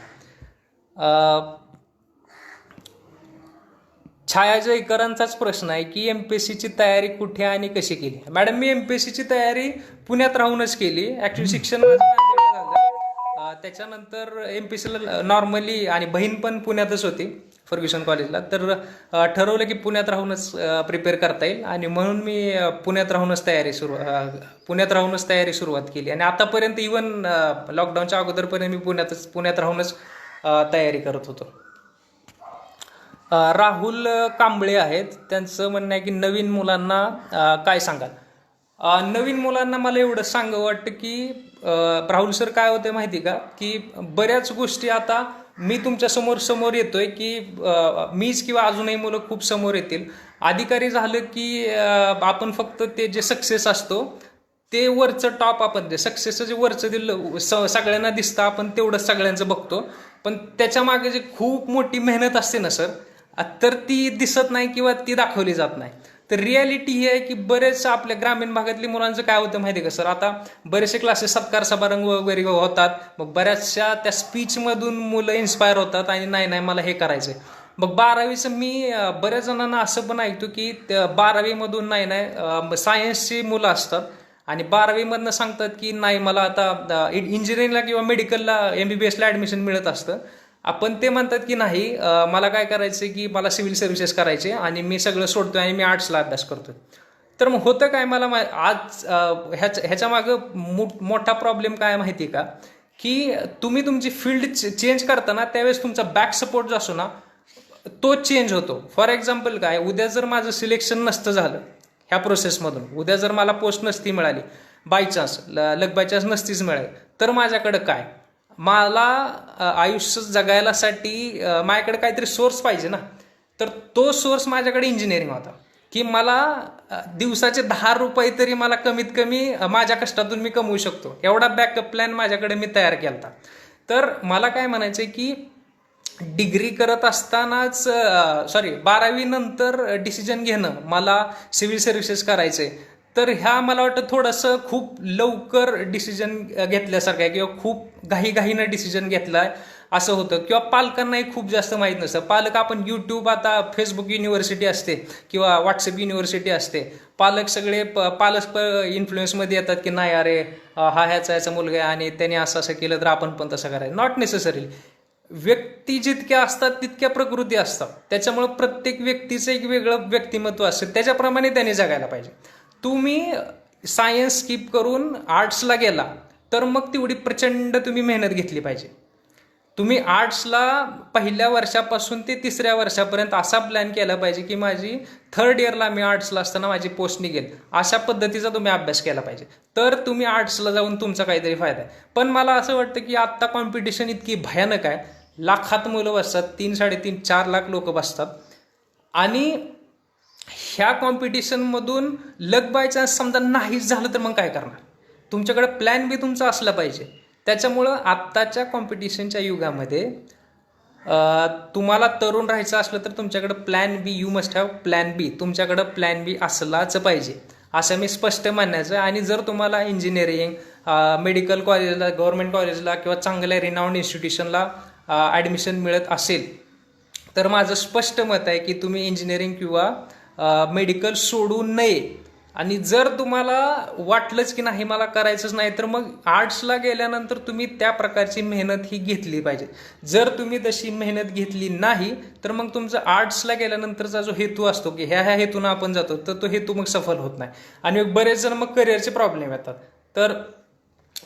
छाया जयकरांचाच प्रश्न आहे की MPSCची तयारी कुठे आणि कशी केली? मॅडम, मी MPSCची तयारी पुण्यात राहूनच केली. ॲक्च्युली शिक्षण माझं नांदेडला झालं. त्याच्यानंतर MPSCला नॉर्मली, आणि बहीण पण पुण्यातच होती फर्ग्युसन कॉलेजला, तर ठरवलं की पुण्यात राहूनच प्रिपेअर करता येईल आणि म्हणून मी पुण्यात राहूनच तयारी सुरुवात केली आणि आतापर्यंत इवन लॉकडाऊनच्या अगोदरपर्यंत मी पुण्यात राहूनच तयारी करत होतो. राहुल कांबळे आहेत, त्यांचं म्हणणं आहे की नवीन मुलांना काय सांगाल? नवीन मुलांना मला एवढं सांगावं वाटतं की राहुल सर, काय होतं माहिती का, की बऱ्याच गोष्टी आता मी तुमच्या समोर येतोय की मीच किंवा अजूनही मुलं खूप समोर येतील. अधिकारी झालं की आपण फक्त ते जे सक्सेस असतो ते वरचं टॉप, आपण ते सक्सेसचं जे वरचं दिलं सगळ्यांना दिसतं, आपण तेवढंच सगळ्यांचं बघतो. पण त्याच्या मागे जे खूप मोठी मेहनत असते ना सर, तर ती दिसत नाही किंवा ती दाखवली जात नाही. तर रियालिटी ही आहे की बरेच आपल्या ग्रामीण भागातल्या मुलांचं काय होतं माहिती आहे का सर, आता बरेचसे क्लासेस सत्कार समारंभ वगैरे होतात, मग बऱ्याचशा त्या स्पीचमधून मुलं इन्स्पायर होतात आणि नाही मला हे करायचं आहे. मग 12वीचं मी बऱ्याच जणांना असं पण ऐकतो की 12वीमधून नाही सायन्सची मुलं असतात आणि 12वीमधनं सांगतात की नाही मला आता इंजिनिअरिंगला किंवा मेडिकलला MBBSला ॲडमिशन मिळत असतं. आपण ते म्हणतात की नाही मला काय करायचं की मला सिव्हिल सर्व्हिसेस करायचे आणि मी सगळं सोडतोय आणि मी आर्ट्सला अभ्यास करतोय. तर मग होतं काय, मला आज ह्याच्या मागं मोठा प्रॉब्लेम काय माहिती का, की तुम्ही तुमची फील्ड चेंज करताना त्यावेळेस तुमचा बॅक सपोर्ट जो असतो ना तो चेंज होतो. फॉर एक्झाम्पल काय, उद्या जर माझं सिलेक्शन नसतं झालं ह्या प्रोसेसमधून, उद्या जर मला पोस्ट नसती मिळाली, बायचान्स नसतीच मिळाली, तर माझ्याकडं काय, मला आयुष्य जगायलासाठी माझ्याकडे काहीतरी सोर्स पाहिजे ना. तर तो सोर्स माझ्याकडे इंजिनिअरिंग होता की मला दिवसाचे 10 रुपये तरी मला कमीत कमी माझ्या कष्टातून मी कमवू शकतो, एवढा बॅकअप प्लॅन माझ्याकडे मी तयार केला. तर मला काय म्हणायचं आहे की डिग्री करत असतानाच 12वी नंतर डिसिजन घेणं मला सिव्हिल सर्व्हिसेस करायचंय, तर ह्या मला वाटतं थोडंसं खूप लवकर डिसिजन घेतल्यासारखं आहे किंवा खूप घाईघाईनं डिसिजन घेतला आहे असं होतं, किंवा पालकांनाही खूप जास्त माहीत नसतं. पालक आपण यूट्यूब, आता फेसबुक युनिव्हर्सिटी असते किंवा व्हॉट्सअप युनिव्हर्सिटी असते, पालक सगळे पालक इन्फ्लुएन्समध्ये येतात की नाही अरे हा ह्याचा मुलगा आहे आणि त्याने असं केलं तर आपण पण तसं करायचं. Not necessary. व्यक्ती जितक्या असतात तितक्या प्रकृती असतात. त्याच्यामुळे प्रत्येक व्यक्तीचं एक वेगळं व्यक्तिमत्व असतं, त्याच्याप्रमाणे त्याने जगायला पाहिजे. तुम्ही सायन्स स्किप करून आर्ट्सला गेला तर मग तेवढी प्रचंड तुम्ही मेहनत घेतली पाहिजे. तुम्ही आर्ट्सला पहिल्या वर्षापासून ते 3ऱ्या वर्षापर्यंत असा प्लॅन केला पाहिजे की माझी 3rd इयरला मी आर्ट्सला असताना माझी पोस्ट निघेल, अशा पद्धतीचा तुम्ही अभ्यास केला पाहिजे. तर तुम्ही आर्ट्सला जाऊन तुमचा काहीतरी फायदा आहे. पण मला असं वाटतं की आत्ता कॉम्पिटिशन इतकी भयानक आहे, लाखात मुलं बसतात, 3, 3.5, 4 लाख लोक बसतात, आणि ह्या कॉम्पिटिशनमधून लक बाय चान्स समजा नाहीच झालं तर मग काय करणार? तुमच्याकडे प्लॅन बी तुमचा असला पाहिजे. त्याच्यामुळं आत्ताच्या कॉम्पिटिशनच्या युगामध्ये तुम्हाला तरुण राहायचं असलं तर तुमच्याकडं plan B, you must have plan B. तुमच्याकडं प्लॅन बी असलाच पाहिजे असं मी स्पष्ट मानायचं. आणि जर तुम्हाला इंजिनिअरिंग, मेडिकल कॉलेजला, गव्हर्नमेंट कॉलेजला किंवा चांगल्या रिनाऊंड इन्स्टिट्यूशनला ॲडमिशन मिळत असेल तर माझं स्पष्ट मत आहे की तुम्ही इंजिनिअरिंग किंवा मेडिकल सोडू नये. आणि जर तुम्हाला वाटलंच की नाही मला करायचंच नाही तर मग आर्ट्सला गेल्यानंतर तुम्ही त्या प्रकारची मेहनत ही घेतली पाहिजे. जर तुम्ही तशी मेहनत घेतली नाही तर मग तुमचा आर्ट्सला गेल्यानंतरचा जो हेतू असतो की ह्या हेतून आपण जातो तर तो हेतू मग सफल होत नाही, आणि बरेच जण मग करिअरचे प्रॉब्लेम येतात. तर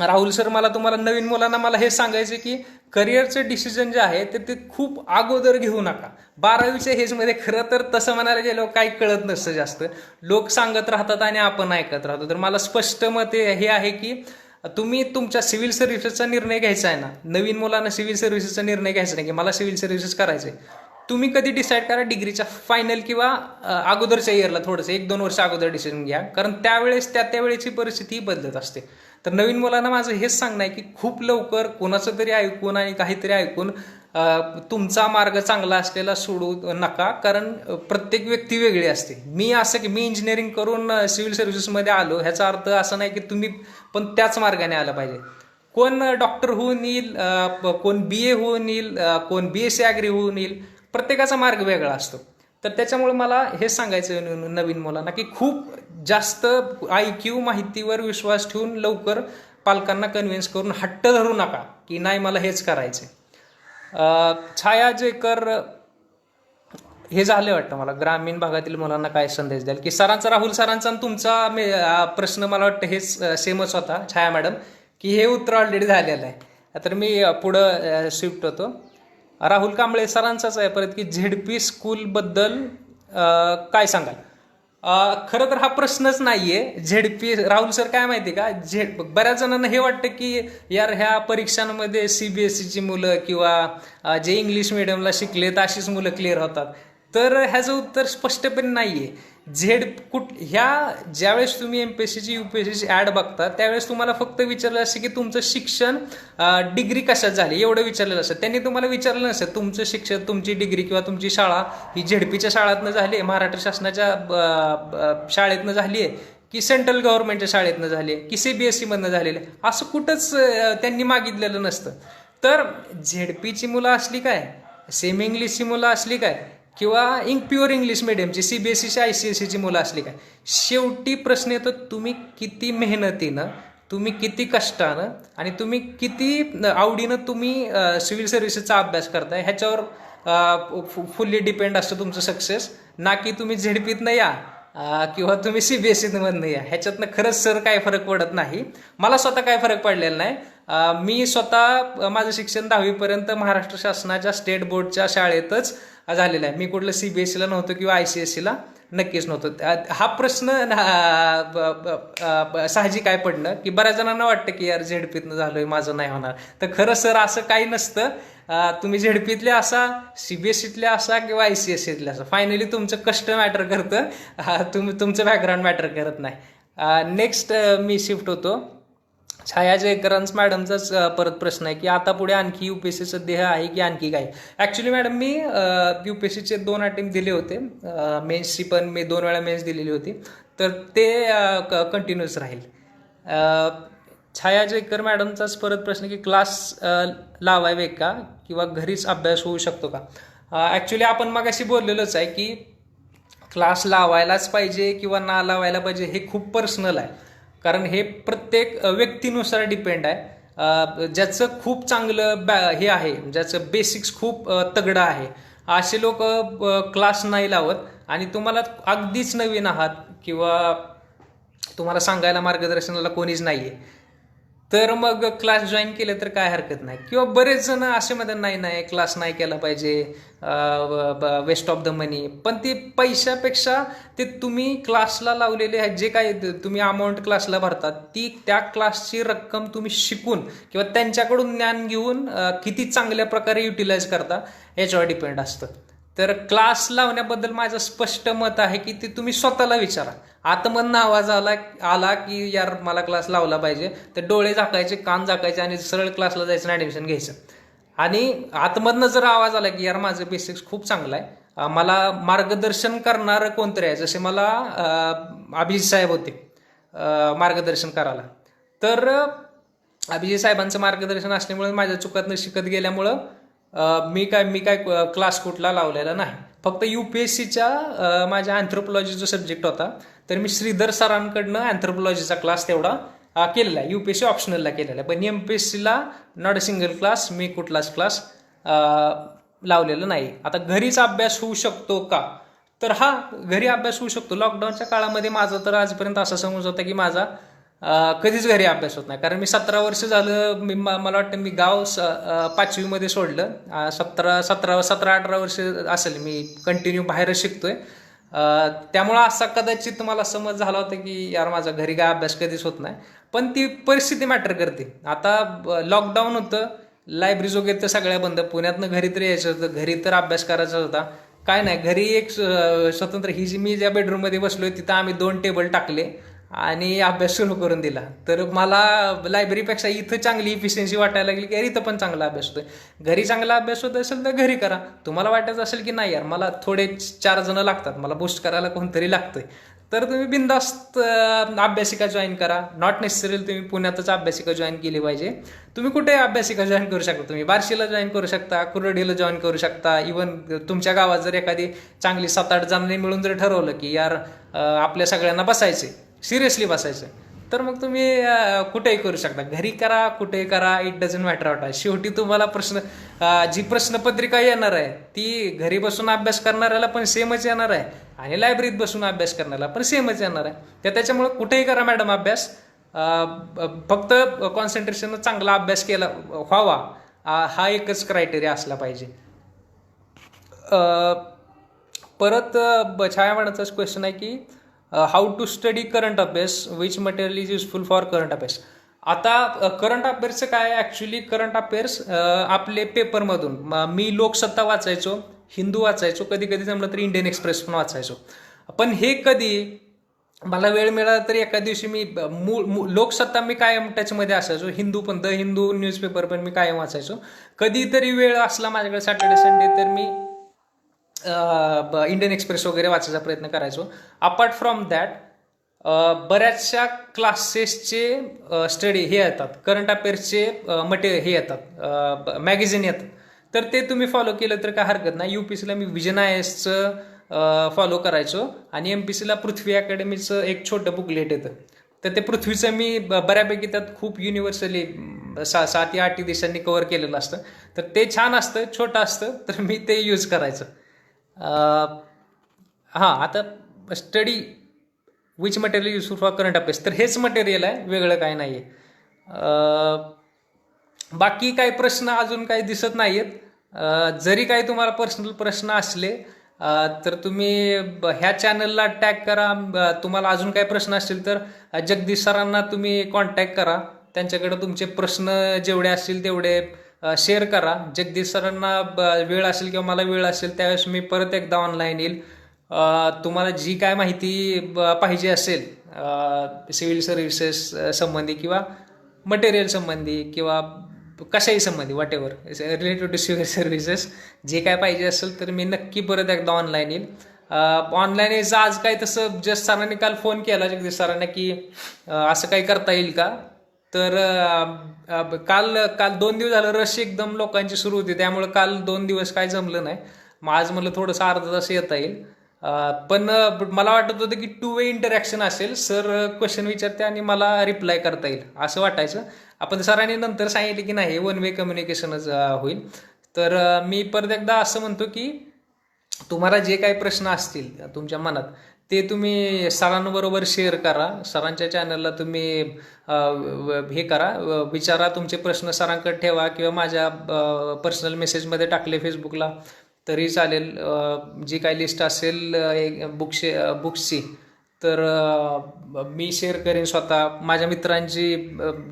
राहुल सर, तुम्हाला नवीन मुलांना मला हे सांगायचं की करिअरचं डिसिजन जे आहे ते खूप अगोदर घेऊ नका. 12वीच्या हेजमध्ये खरं तर तसं म्हणायला गेलो काही कळत नसतं जास्त, लोक सांगत राहतात आणि आपण ऐकत राहतो. तर मला स्पष्ट मत हे आहे की तुम्ही तुमच्या सिव्हिल सर्व्हिसेसचा निर्णय घ्यायचा आहे ना, नवीन मुलांना सिव्हिल सर्व्हिसेसचा निर्णय घ्यायचा नाही की मला सिव्हिल सर्व्हिसेस करायचंय. तुम्ही कधी डिसाईड करा, डिग्रीच्या फायनल किंवा अगोदरच्या इयरला थोडंसं 1-2 वर्ष अगोदर डिसिजन घ्या, कारण त्यावेळेस त्यावेळेची परिस्थिती बदलत असते. तर नवीन मुलांना माझं हेच सांगणं आहे की खूप लवकर कोणाचं तरी ऐकून आणि काहीतरी ऐकून तुमचा मार्ग चांगला असलेला सोडू नका, कारण प्रत्येक व्यक्ती वेगळी असते. मी इंजिनिअरिंग करून सिव्हिल सर्व्हिसेसमध्ये आलो ह्याचा अर्थ असा नाही की तुम्ही पण त्याच मार्गाने आलं पाहिजे. कोण डॉक्टर होऊन येईल, कोण BA होऊन येईल, कोण BSc ॲग्री होऊन येईल, प्रत्येकाचा मार्ग वेगळा असतो. तर त्याच्यामुळे मला हे सांगायचं नवीन मुलांना की खूप जास्त IQ माहितीवर विश्वास ठेवून लवकर पालकांना कन्व्हिन्स करून हट्ट धरू नका की नाही मला हेच करायचं. छाया जेकर हे झाले वाटतं मला, ग्रामीण भागातील मुलांना काय संदेश द्याल? की राहुल सरांचा आणि तुमचा प्रश्न मला वाटतं हेच सेमच होता छाया मॅडम, की हे उत्तर ऑलरेडी झालेलं आहे. तर मी पुढं शिफ्ट होतो. राहुल कांबळे सरांचाच आहे परत, की ZP स्कूलबद्दल काय सांगाल? खरं तर हा प्रश्नच नाहीये. ZP राहुल सर काय माहिती का, बऱ्याच जणांना हे वाटतं की यार ह्या परीक्षांमध्ये CBSEची मुलं किंवा जे इंग्लिश मिडियमला शिकलेत अशीच मुलं क्लिअर होतात. तर ह्याचं उत्तर स्पष्टपणे नाहीये. ह्या ज्यावेळेस तुम्ही MPSCची UPSCची ॲड बघता त्यावेळेस तुम्हाला फक्त विचारलं असतं की तुमचं शिक्षण डिग्री कशात झाली एवढं विचारलेलं असतं. त्यांनी तुम्हाला विचारलं नसतं तुमचं शिक्षण, तुमची डिग्री किंवा तुमची शाळा ही ZPच्या शाळेतनं झाली आहे, महाराष्ट्र शासनाच्या शाळेतनं झाली आहे, की सेंट्रल गव्हर्नमेंटच्या शाळेतनं झाली आहे, की CBSEमधनं झालेलं आहे, असं कुठंच त्यांनी मागितलेलं नसतं. तर ZPची मुलं असली काय, सेमी इंग्लिशची मुलं असली काय, किंवा प्युअर इंग्लिश मिडियमची CBSEची ICSEची मुलं असली काय, शेवटी प्रश्न येतो तुम्ही किती मेहनतीनं, तुम्ही किती कष्टानं आणि तुम्ही किती आवडीनं तुम्ही सिव्हिल सर्व्हिसेसचा अभ्यास करताय ह्याच्यावर फुल्ली डिपेंड असतं तुमचं सक्सेस. ना की तुम्ही ZPतनं या किंवा तुम्ही CBSEमधनं या, ह्याच्यातनं खरंच सर काय फरक पडत नाही. मला स्वतः काय फरक पडलेला नाही. मी स्वतः माझं शिक्षण 10वीपर्यंत महाराष्ट्र शासनाच्या स्टेट बोर्डच्या शाळेतच झालेला आहे. मी कुठलं CBSEला नव्हतं किंवा ICSEला नक्कीच नव्हतं. हा प्रश्न साहजिक काय पडणं की बऱ्याच जणांना वाटतं की यार ZPतनं झालोय माझं नाही होणार. तर खरं सर असं काही नसतं. तुम्ही ZPतले असा, CBSEतले असा किंवा ICSEतले असा, फायनली तुमचं कष्ट मॅटर करतं, तुमचं बॅकग्राऊंड मॅटर करत नाही. नेक्स्ट मी शिफ्ट होतो. छाया जयकरांस मॅडमचाच परत प्रश्न आहे की आता पुढे आणखी UPSCचं ध्येय आहे की आणखी काय? ॲक्च्युली मॅडम मी UPSCचे 2 अटेम्प्ट दिले होते, मेन्सची पण मी 2 वेळा मेन्स दिलेली होती. तर ते कंटिन्यूस राहील. छाया जयकर मॅडमचाच परत प्रश्न की क्लास लावावे का किंवा घरीच अभ्यास होऊ शकतो का? ॲक्च्युली आपण मगाशी बोललेलोच आहे की क्लास लावायलाच पाहिजे किंवा ना लावायला पाहिजे हे खूप पर्सनल आहे. कारण हे प्रत्येक व्यक्तीनुसार डिपेंड आहे. ज्याचं खूप चांगलं हे आहे, ज्याचं बेसिक्स खूप तगडं आहे, असे लोक क्लास नाही लावत. आणि तुम्हाला अगदीच नवीन आहात किंवा तुम्हाला सांगायला मार्गदर्शनाला कोणीच नाही आहे, तर मग क्लास जॉईन केले तर काय हरकत नाही. किंवा बरेच जण असे म्हणतात नाही क्लास नाही केला पाहिजे, वेस्ट ऑफ द मनी. पण ते पैशापेक्षा ते तुम्ही क्लासला लावलेले आहेत जे काय तुम्ही अमाऊंट क्लासला भरतात, ती त्या क्लासची रक्कम तुम्ही शिकून किंवा त्यांच्याकडून ज्ञान घेऊन किती चांगल्या प्रकारे युटिलाइज करता याच्यावर डिपेंड असतं. तर क्लास लावण्याबद्दल माझं स्पष्ट मत आहे की ते तुम्ही स्वतःला विचारा. आतमधनं आवाज आला की यार मला क्लास लावला पाहिजे, तर डोळे झाकायचे, कान झाकायचे आणि सरळ क्लासला जायचं आणि ॲडमिशन घ्यायचं. आणि आतमधनं जर आवाज आला की यार माझं बेसिक्स खूप चांगलं आहे, मला मार्गदर्शन करणारं कोणतरी आहे, जसे मला अभिजित साहेब होते मार्गदर्शन करायला, तर अभिजित साहेबांचं मार्गदर्शन असल्यामुळे माझ्या चुकातनं शिकत गेल्यामुळं मी काय क्लास कुठला लावलेला नाही. फक्त UPSCच्या माझ्या अँथ्रोपॉलॉजीचा सब्जेक्ट होता, तर मी श्रीधर सरांकडनं अँथ्रोपॉलॉजीचा क्लास तेवढा केलेला आहे. UPSC ऑप्शनलला केलेला आहे, पण MPSCला नॉट अ सिंगल क्लास मी कुठलाच क्लास लावलेला नाही. आता घरीच अभ्यास होऊ शकतो का? तर हा, घरी अभ्यास होऊ शकतो. लॉकडाऊनच्या काळामध्ये माझा तर आजपर्यंत असा समज होता की माझा कधीच घरी अभ्यास होत नाही. कारण मी 17 वर्ष झालं, मला वाटतं मी गाव 5वीमध्ये सोडलं. 17-18 वर्ष असेल मी कंटिन्यू बाहेरच शिकतोय. त्यामुळं असा कदाचित मला समज झाला होता की यार माझा घरी काय अभ्यास कधीच होत नाही. पण ती परिस्थिती मॅटर करते. आता लॉकडाऊन होतं, लायब्ररीज वगैरे तर सगळ्या बंद, पुण्यातनं घरी तर यायचं होतं, घरी तर अभ्यास करायचा होता. काय नाही, घरी एक स्वतंत्र ही जी मी ज्या बेडरूममध्ये बसलोय तिथं आम्ही 2 टेबल टाकले आणि अभ्यास सुरू करून दिला. तर मला लायब्ररीपेक्षा इथं चांगली इफिशियन्सी वाटायला लागली की यार इथं पण चांगला अभ्यास होतोय. घरी चांगला अभ्यास होत असेल तर घरी करा. तुम्हाला वाटायचं असेल की नाही यार मला थोडे 4 जण लागतात, मला बूस्ट करायला कोणतरी लागतंय, तर तुम्ही बिनधास्त अभ्यासिका जॉईन करा. नॉट नेसेसरी तुम्ही पुण्यातच अभ्यासिका जॉईन केली पाहिजे. तुम्ही कुठे अभ्यासिका जॉईन करू शकता. तुम्ही बार्शीला जॉईन करू शकता, कुर्डीला जॉईन करू शकता. इव्हन तुमच्या गावात जर एखादी चांगली 7-8 जणांनी मिळून जर ठरवलं की यार आपल्या सगळ्यांना बसायचे, सिरियसली बसायचं, तर मग तुम्ही कुठेही करू शकता. घरी करा, कुठेही करा, इट डझंट मॅटर आउट आहे. शेवटी तुम्हाला जी प्रश्नपत्रिका येणार आहे ती घरी बसून अभ्यास करणाऱ्याला पण सेमच येणार आहे आणि लायब्ररीत बसून अभ्यास करण्याला पण सेमच येणार आहे. त्याच्यामुळे कुठेही करा मॅडम अभ्यास, फक्त कॉन्सन्ट्रेशन चांगला अभ्यास केला व्हावा हा एकच क्रायटेरिया असला पाहिजे. परत छाया मॅडमचाच क्वेश्चन आहे की how to study current affairs, which material is useful for current affairs. आता करंट अफेअर्सचं काय, ॲक्च्युली करंट अफेअर्स आपले पेपरमधून मी लोकसत्ता वाचायचो, हिंदू वाचायचो, कधी कधी जमलं तर इंडियन एक्सप्रेस पण वाचायचो. पण हे कधी मला वेळ मिळाला तर एका दिवशी मी लोकसत्ता मी कायम टचमध्ये असायचो, हिंदू पण द हिंदू न्यूजपेपर पण मी कायम वाचायचो. कधीतरी वेळ असला माझ्याकडे सॅटर्डे संडे तर मी इंडियन एक्सप्रेस वगैरे वाचायचा प्रयत्न करायचो. अपार्ट फ्रॉम दॅट बऱ्याचशा क्लासेसचे स्टडी हे येतात, करंट अफेअर्सचे मटेरियल हे येतात, मॅगझिन येतात, तर ते तुम्ही फॉलो केलं तर काय हरकत नाही. UPSCला मी विजन IASचं फॉलो करायचो आणि MPSCला पृथ्वी अकॅडमीचं एक छोटं बुकलेट येतं, तर ते पृथ्वीचं मी बऱ्यापैकी त्यात खूप युनिव्हर्सली 7 या 8 देशांनी कव्हर केलेलं असतं, तर ते छान असतं, छोटं असतं, तर मी ते यूज करायचं. हां, आता study which material useful for current affairs, तर हेच मटेरियल आहे, वेगळं काय नाही आहे. बाकी काही प्रश्न अजून काही दिसत नाही आहेत. जरी काही तुम्हाला पर्सनल प्रश्न असले तर तुम्ही ह्या चॅनलला टॅग करा. तुम्हाला अजून काही प्रश्न असतील तर जगदीश सरांना तुम्ही कॉन्टॅक्ट करा, त्यांच्याकडे तुमचे प्रश्न जेवढे असतील तेवढे शेअर करा. जगदीश सरांना वेळ असेल किंवा मला वेळ असेल त्यावेळेस मी परत एकदा ऑनलाईन येईल. तुम्हाला जी काय माहिती पाहिजे असेल सिव्हिल सर्व्हिसेस संबंधी किंवा मटेरियल संबंधी किंवा कशाही संबंधी whatever related to civil services जे काय पाहिजे असेल तर मी नक्की परत एकदा ऑनलाईन येईल. ऑनलाईन यायचं आज काय तसं जस्ट सरांनी काल फोन केला जगदीश सरांना की असं काही करता येईल का. तर काल काल 2 दिवस झालं रश एकदम लोकांची सुरू होती, त्यामुळे काल 2 दिवस काय जमलं नाही. मग आज म्हणलं थोडंसं अर्धा तास येता येईल. पण मला वाटत होतं की 2 वे इंटरॅक्शन असेल, सर क्वेश्चन विचारते आणि मला रिप्लाय करता येईल असं वाटायचं. आपण सरांनी नंतर सांगितले की नाही 1 वे कम्युनिकेशनच होईल. तर मी परत एकदा असं म्हणतो की तुम्हाला जे काही प्रश्न असतील तुमच्या मनात ते तुम्ही सरांबरोबर शेअर करा. सरांच्या चॅनलला तुम्ही हे करा, विचारा, तुमचे प्रश्न सरांकडे ठेवा किंवा माझ्या पर्सनल मेसेजमध्ये टाकले फेसबुकला तरी चालेल. जी काही लिस्ट असेल बुक्सची तर मी शेअर करेन स्वतः. माझ्या मित्रांची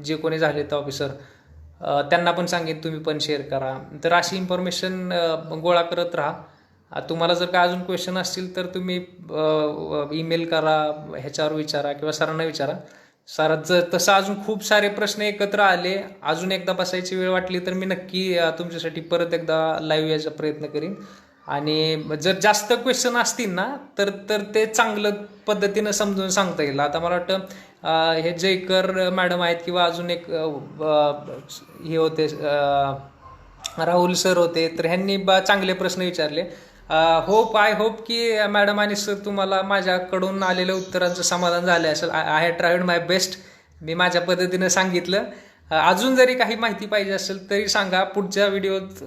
जे कोणी झालेत ऑफिसर त्यांना पण सांगेन तुम्ही पण शेअर करा. तर अशी इन्फॉर्मेशन गोळा करत राहा. तुम्हाला जर का अजून क्वेश्चन असतील तर तुम्ही ईमेल करा, ह्याच्यावर विचारा किंवा सरांना विचारा. सर जर तसं अजून खूप सारे प्रश्न एकत्र आले, अजून एकदा बसायची वेळ वाटली तर मी नक्की तुमच्यासाठी परत एकदा लाईव्ह यायचा प्रयत्न करीन. आणि जर जास्त क्वेश्चन असतील ना तर तर ते चांगलं पद्धतीनं समजून सांगता येईल. आता मला वाटतं हे जयकर मॅडम आहेत किंवा अजून एक हे होते राहुल सर होते, तर ह्यांनी चांगले प्रश्न विचारले. आय होप की मॅडम आणि सर तुम्हाला माझ्याकडून आलेल्या उत्तरांचं समाधान झालं असेल. I have tried my best. मी माझ्या पद्धतीनं सांगितलं. अजून जरी काही माहिती पाहिजे असेल तरी सांगा. पुढच्या व्हिडिओत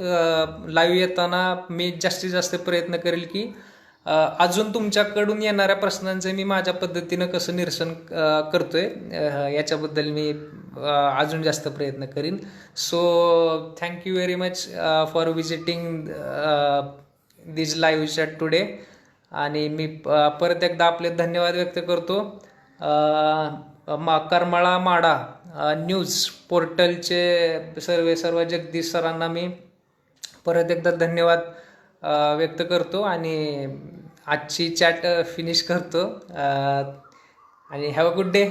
लाईव्ह येताना मी जास्तीत जास्त प्रयत्न करेल की अजून तुमच्याकडून येणाऱ्या प्रश्नांचं मी माझ्या पद्धतीनं कसं निरसन करतोय याच्याबद्दल मी अजून जास्त प्रयत्न करीन. So thank you very much for visiting this live chat today. आणि मी परत एकदा आपले धन्यवाद व्यक्त करतो. करमाळा माडा न्यूज पोर्टलचे सर्व जगदीश सरांना मी परत एकदा धन्यवाद व्यक्त करतो आणि आजची चॅट फिनिश करतो. आणि हॅव अ गुड डे.